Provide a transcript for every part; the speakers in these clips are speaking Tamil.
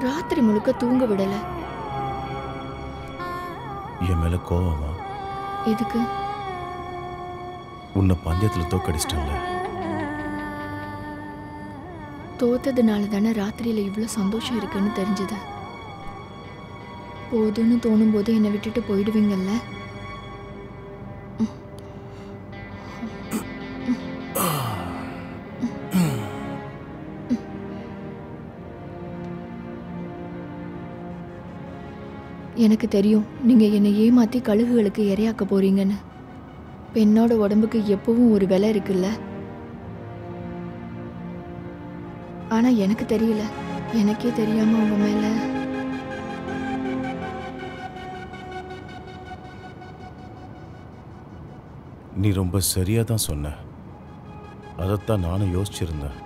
ராத்திரி முழுக்க தூங்க விடல. என் மேல கோவமா? எதுக்கு? உன்னை பந்தயத்துல தோக்கடிச்சிட்டேன்ல. தோத்ததுனால தானே ராத்திரியில இவ்வளவு சந்தோஷம் இருக்குன்னு தெரிஞ்சது. போதுன்னு தோணும் போது என்னை விட்டுட்டு போயிடுவீங்கல்ல. எனக்கு தெரியும் நீங்க என்னை ஏமாத்தி கழுகுகளுக்கு இரையாக்க போறீங்கன்னு. பெண்ணோட உடம்புக்கு எப்பவும் ஒரு விலை இருக்குல்ல. ஆனா எனக்கு தெரியல. எனக்கே தெரியாம உங்க மேல நீ ரொம்ப சரியா தான் சொன்ன. அதைத்தான் நானும் யோசிச்சிருந்தேன்.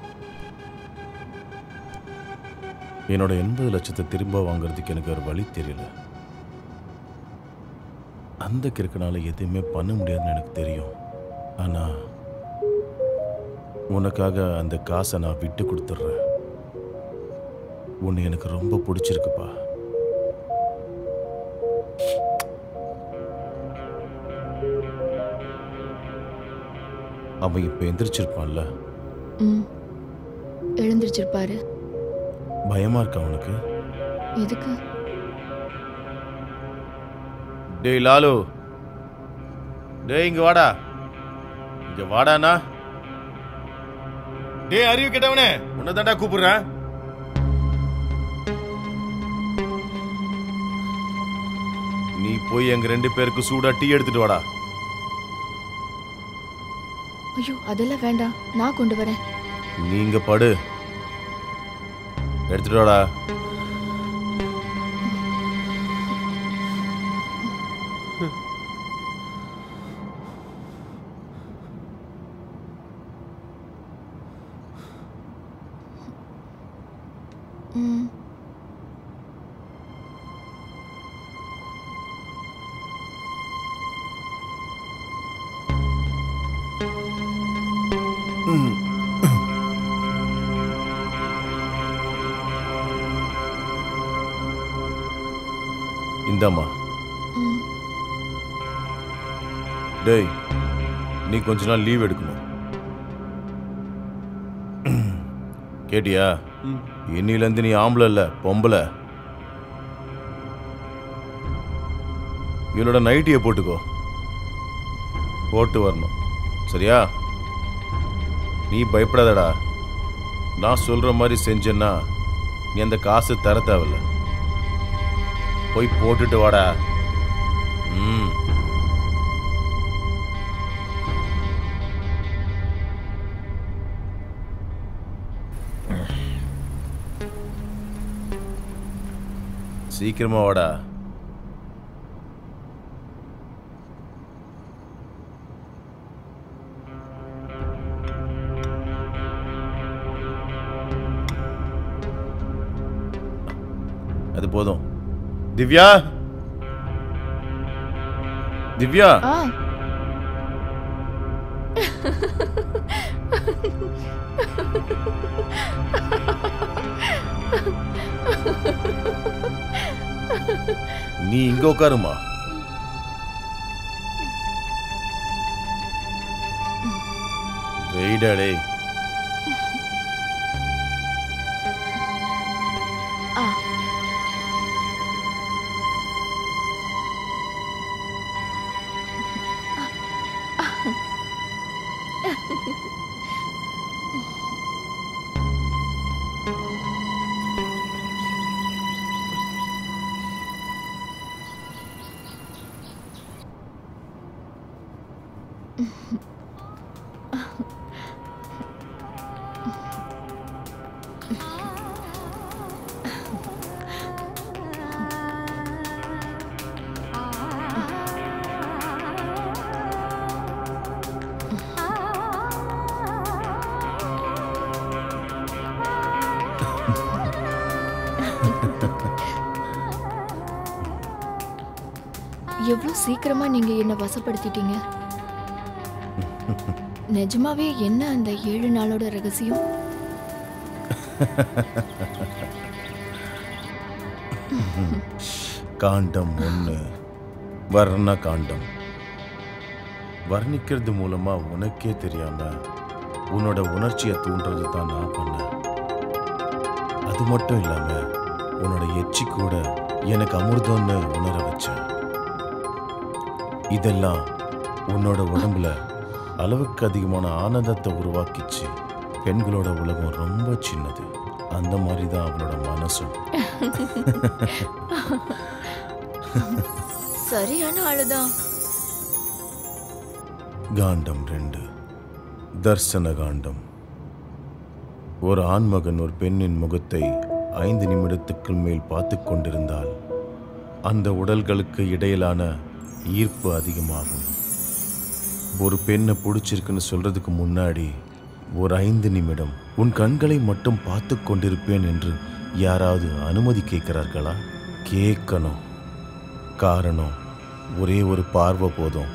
என்னோட 80 லட்சத்தை திரும்ப வாங்குறதுக்கு எனக்கு ஒரு வழி தெரியல. அந்த கிறுக்கனால எதுவுமே பண்ண முடியாதுன்னு எனக்கு தெரியும். ஆனா உனக்காக அந்த காசை நான் விட்டு கொடுத்துட்றேன். உன்னை எனக்கு ரொம்ப பிடிச்சிருக்குப்பா. அவன் இப்ப எந்திரிச்சிருப்பான்ல? எழுந்திருச்சிருப்பாரு. பயமா இருக்கா உனக்கு? எதுக்கு? டேய் லாலு, டேய் இங்க வாடா. இங்க வாடானா. டேய் அறிவு கேட்டவனே, உன்னை தாண்டா கூப்பிடுறேன். நீ போய் எங்க 2 பேருக்கு சூடா டீ எடுத்துட்டு வாடா. ஐயோ அதெல்லாம் வேண்டாம், நான் கொண்டு வரேன். நீங்க படு, எடுத்துட்டு வாடா. இந்தாம்மா. டேய் நீ கொஞ்ச நாள் லீவ் எடுக்கணும். கேட்டியா? இன்னிலேருந்து நீ ஆம்பளை இல்ல, பொம்பளை. இவளோட நைட்டியை போட்டுக்கோ, போட்டு வரணும். சரியா? நீ பயப்படாதடா. நான் சொல்ற மாதிரி செஞ்சேன்னா நீ அந்த காசு தர தேவையில்ல. போய் போட்டுட்டு வாடா. சீக்கிரமா வாடா. அது போதும். திவ்யா, திவ்யா. நீ இங்க உட்காருமா. வெயிடாடே. எவ்வளவு சீக்கிரமா நீங்க என்ன வசப்படுத்திட்டீங்க. நிஜமாவே என்ன அந்த 7 நாளோட ரகசியம்? காண்டம் ஒன்று, வர்ண காண்டம். வர்ணிக்கிறது மூலமா உனக்கே தெரியாம உன்னோட உணர்ச்சியை தூண்டுறது தான் நான் பண்ணேன். அது மட்டும் இல்லாம உன்னோட எச்சி கூட எனக்கு அமிர்தம்னு உணர வச்சேன். இதெல்லாம் உன்னோட உடம்புல அளவுக்கு அதிகமான ஆனந்தத்தை உருவாக்கிச்சு. பெண்களோட உலகம் ரொம்ப சின்னது, அந்த மாதிரி தான் அவளோட மனசும். சரியான ஆளுதான். காண்டம் 2, தர்சன காண்டம். ஒரு ஆண்மகன் ஒரு பெண்ணின் முகத்தை 5 நிமிடத்துக்கு மேல் பார்த்து கொண்டிருந்தால் அந்த உடல்களுக்கு இடையிலான ஈர்ப்பு அதிகமாகும். ஒரு பெண்ணை பிடிச்சிருக்குன்னு சொல்றதுக்கு முன்னாடி ஒரு 5 நிமிடம் உன் கண்களை மட்டும் பார்த்து கொண்டிருப்பேன் என்று யாராவது அனுமதி கேட்கிறார்களா? கேட்கணும். காரணம், ஒரே ஒரு பார்வை போதும்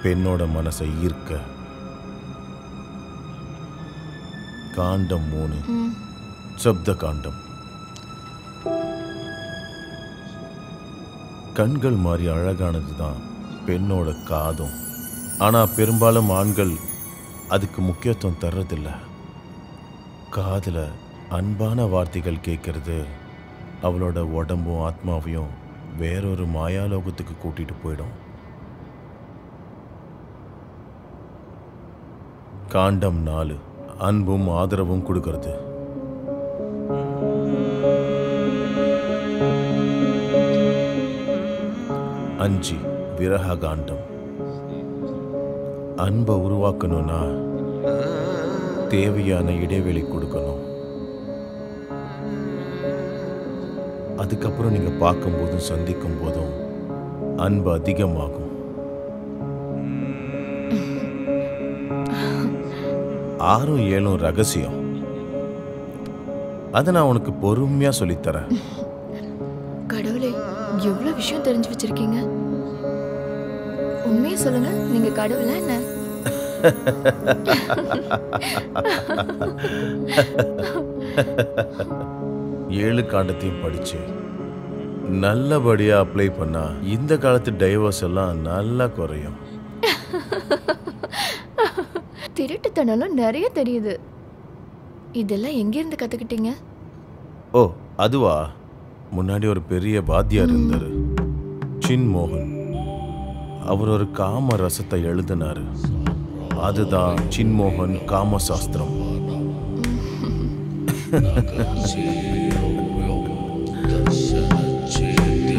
பெண்ணோட மனசை ஈர்க்க. காண்டம் 3, சப்த காண்டம். கண்கள் மாதிரி அழகானது தான் பெண்ணோட காதும். ஆனால் பெரும்பாலும் ஆண்கள் அதுக்கு முக்கியத்துவம் தர்றதில்ல. காதில் அன்பான வார்த்தைகள் கேட்கறது அவளோட உடம்பும் ஆத்மாவையும் வேறொரு மாயாலோகத்துக்கு கூட்டிட்டு போயிடும். காண்டம் 4, அன்பும் ஆதரவும் கொடுக்கறது. அஞ்சு, விரக காண்டம். அன்பை உருவாக்கணும்னா தேவையான இடைவெளி கொடுக்கணும். அதுக்கப்புறம் நீங்க பார்க்கும்போதும் சந்திக்கும் போதும் அன்பு அதிகமாகும். 6ம் 7ம் ரகசியம். அதை நான் உனக்கு பொறுமையா சொல்லித்தரேன். கடவுளே, எவ்வளவு விஷயம் தெரிஞ்சு வச்சிருக்கீங்க. உண்மையை சொல்லுங்க, நீங்க கடவுளா என்ன? ஏழு காண்டத்தையும் படிச்சு நல்லபடியா அப்ளை பண்ணா இந்த காலத்து டைவர்ஸ் எல்லாம் நல்லா குறையும். திருட்டுத்தனம் நிறைய தெரியுது. இதெல்லாம் எங்கிருந்து கத்துக்கிட்டீங்க? ஓ, அதுவா? முன்னாடி ஒரு பெரிய வாத்தியார் இருந்தாரு, சின்மோகன். அவர் ஒரு காம ரசத்தை எழுதினாரு. அதுதான் சின்மோகன் காமசாஸ்திரம்.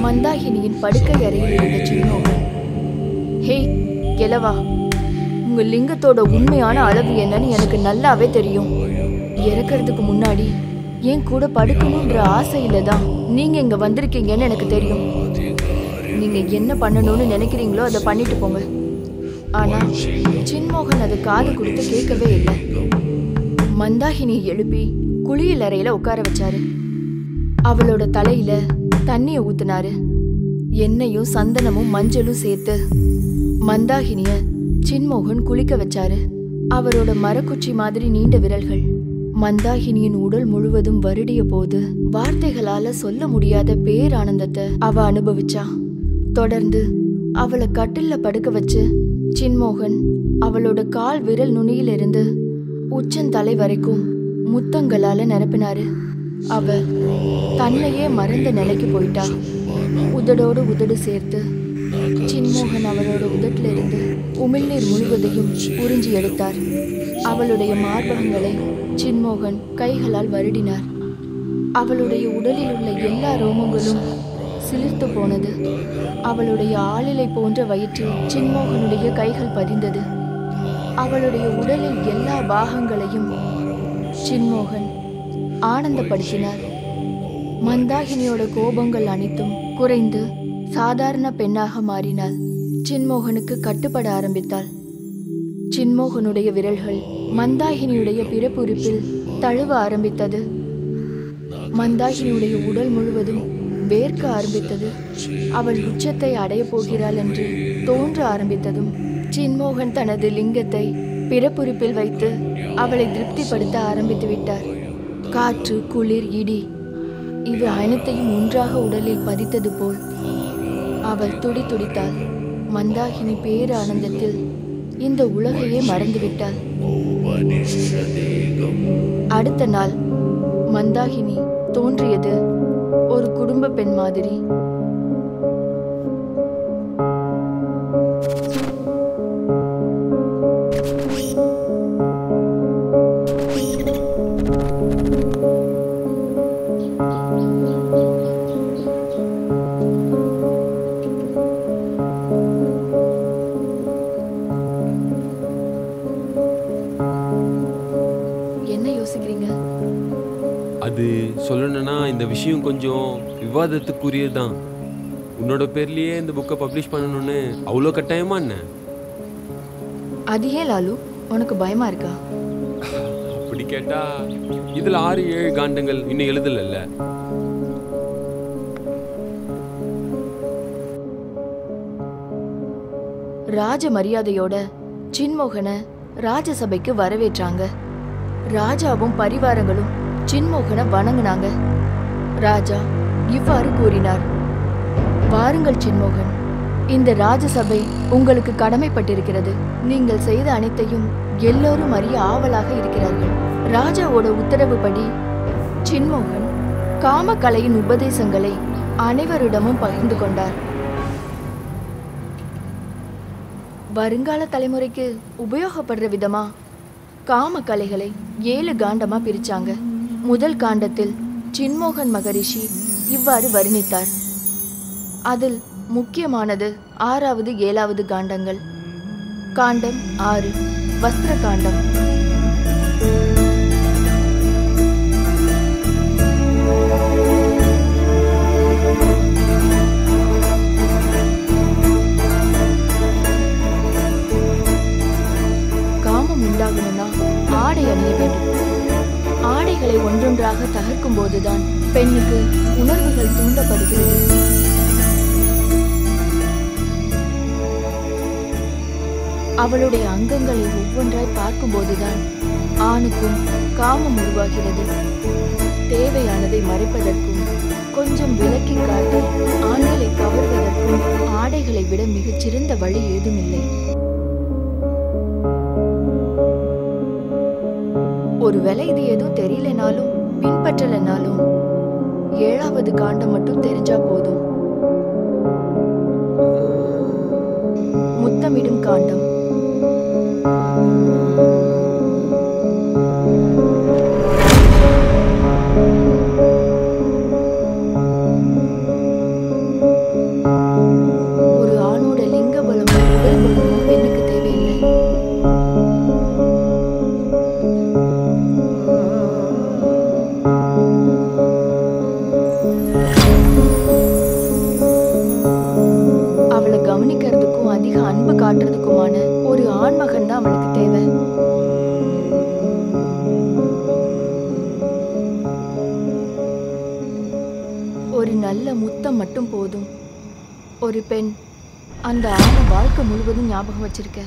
மந்தாகினியின் படுக்கை அறையில் இருந்த சின்மோகன், ஹே கெலவா, உங்க லிங்கத்தோட உண்மையான அளவு என்னன்னு எனக்கு நல்லாவே தெரியும். இறக்கிறதுக்கு முன்னாடி என் கூட படுக்கணும்ன்ற ஆசையில தான் நீங்க இங்க வந்திருக்கீங்கன்னு எனக்கு தெரியும். நீங்க என்ன பண்ணணும்னு நினைக்கிறீங்களோ அதை பண்ணிட்டு போங்க. ஆனா சின்மோகன் அதை காது கொடுத்து கேட்கவே இல்லை. மந்தாகினியை எழுப்பி குளியல் அறையில உட்கார வச்சாரு. அவளோட தலையில தண்ணிய ஊத்துனாரு. எண்ணெயும் சந்தனமும் மஞ்சளும் சேர்த்து மந்தாகினிய சின்மோகன் குளிக்க வச்சாரு. அவரோட மரக்குச்சி மாதிரி நீண்ட விரல்கள் மந்தாகினியின் உடல் முழுவதும் வருடிய போது வார்த்தைகளால சொல்ல முடியாத பேரானந்தத்தை அவ அனுபவிச்சா. தொடர்ந்து அவளை கட்டில்ல படுக்க வச்சு சின்மோகன் அவளோட கால் விரல் நுனியிலிருந்து உச்சந்தலை வரைக்கும் முத்தங்களால நிரப்பினாரு. அவ தன்னையே மறந்த நிலைக்கு போயிட்டா. உதடோடு உதடு சேர்த்து சின்மோகன் அவளோட உதட்டில இருந்து உமிழ்நீர் முழுவதையும் உறிஞ்சி எடுத்தார். அவளுடைய மார்பகங்களை சின்மோகன் கைகளால் வருடினார். அவளுடைய உடலில் உள்ள எல்லா ரோமங்களும் சிலிர்த்து போனது. அவளுடைய ஆளிலை போன்ற வயிற்றில் சின்மோகனுடைய கைகள் பதிந்தது. அவளுடைய உடலில் எல்லா பாகங்களையும் சின்மோகன் ஆனந்தப்படுத்தினார். மந்தாகினியோட கோபங்கள் அனைத்தும் குறைந்து சாதாரண பெண்ணாக மாறினாள். சின்மோகனுக்கு கட்டுப்பட ஆரம்பித்தாள். சின்மோகனுடைய விரல்கள் மந்தாகினியுடைய பிறப்புறுப்பில் தழுவ ஆரம்பித்தது. மந்தாகினியுடைய உடல் முழுவதும் வேர்க்க ஆரம்பித்தது. அவள் உச்சத்தை அடைய போகிறாள் என்று தோன்ற ஆரம்பித்ததும் சின்மோகன் தனது லிங்கத்தை பிறப்புறுப்பில் வைத்து அவளை திருப்திப்படுத்த ஆரம்பித்து விட்டார். காற்று, குளிர், இடி இவை அனைத்தையும் ஒன்றாக உடலில் பதித்தது போல் அவள் துடித்தாள். மந்தாகினி பேரானந்தத்தில் இந்த உலகையே மறந்துவிட்டாள். அடுத்த நாள் மந்தாகினி தோன்றியது ஒரு குடும்ப பெண் மாதிரி. அது சொல்லணும்னா இந்த விஷயம் கொஞ்சம் விவாதத்துக்குரியதுதான். உன்னோட பேர்லயே இந்த புக்கை பப்ளிஷ் பண்ணணும்னு அவ்வளோ கட்டாயமா என்ன? அது ஏன் லாலு, உனக்கு பயமா இருக்கா? அப்படி கேட்டா இதுல 6-7 காண்டங்கள் இன்னும் எழுதல. ராஜ மரியாதையோட சின்மோகனை ராஜசபைக்கு வரவேற்றாங்க. ராஜாவும் பரிவாரங்களும் சின்மோகனை வணங்கினாங்க. ராஜா இவ்வாறு கூறினார்: வாருங்கள் சின்மோகன், இந்த ராஜசபை உங்களுக்கு கடமைப்பட்டிருக்கிறது. நீங்கள் செய்த அனைத்தையும் எல்லோரும் அறிய ஆவலாக இருக்கிறார்கள். ராஜாவோட உத்தரவுப்படி சின்மோகன் காமக்கலையின் உபதேசங்களை அனைவரிடமும் பகிர்ந்து கொண்டார். வருங்கால தலைமுறைக்கு உபயோகப்படுற விதமா காமக்கலைகளை 7 காண்டமா பிரிச்சாங்க. முதல் காண்டத்தில் சின்மோகன் மகரிஷி இவ்வாறு வர்ணித்தார். அதில் முக்கியமானது 6வது 7வது காண்டங்கள். காண்டம் 6 வஸ்திர காண்டம். காமம் உண்டாகணும்னா ஆடை அணிய வேண்டும். ஆடைகளை ஒன்றொன்றாக தகர்க்கும் போதுதான் பெண்ணுக்கு உணர்வுகள் தூண்டப்படுகிறது. அவளுடைய அங்கங்களை ஒவ்வொன்றாய் பார்க்கும் போதுதான் ஆணுக்கும் காமம் உருவாகிறது. தேவையானதை மறைப்பதற்கும் கொஞ்சம் விலக்கி காட்டி ஆண்களை கவர்வதற்கும் ஆடைகளை விட மிகச்சிறந்த வழி ஏதுமில்லை. ஒருவேளை இது எதுவும் தெரியலனாலும் பின்பற்றலனாலும் 7வது காண்டம் மட்டும் தெரிஞ்சா போதும். முத்தமிடும் காண்டம். ஒரு ஆணோட லிங்க பலமும் உடல் பலமும் பெண்ணுக்கு தேவையில்லை. அவளை கவனிக்கிறதுக்கும் அதிக அன்பு காட்டுறதுக்குமான ஒரு ஆண்மகன் தான் அவளுக்கு தேவை. ஒரு நல்ல முத்தம் மட்டும் போதும். ஒரு பெண் அந்த ஆணை வாழ்க்கை முழுவதும் ஞாபகம் வச்சிருக்க.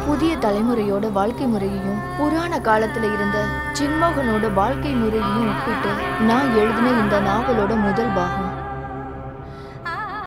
புதிய தலைமுறையோட வாழ்க்கை முறையையும் புராண காலத்துல இருந்த சின்மோகனோட வாழ்க்கை முறையையும் ஒப்பிட்டு நான் எழுதின இந்த நாவலோட முதல் பாகம்.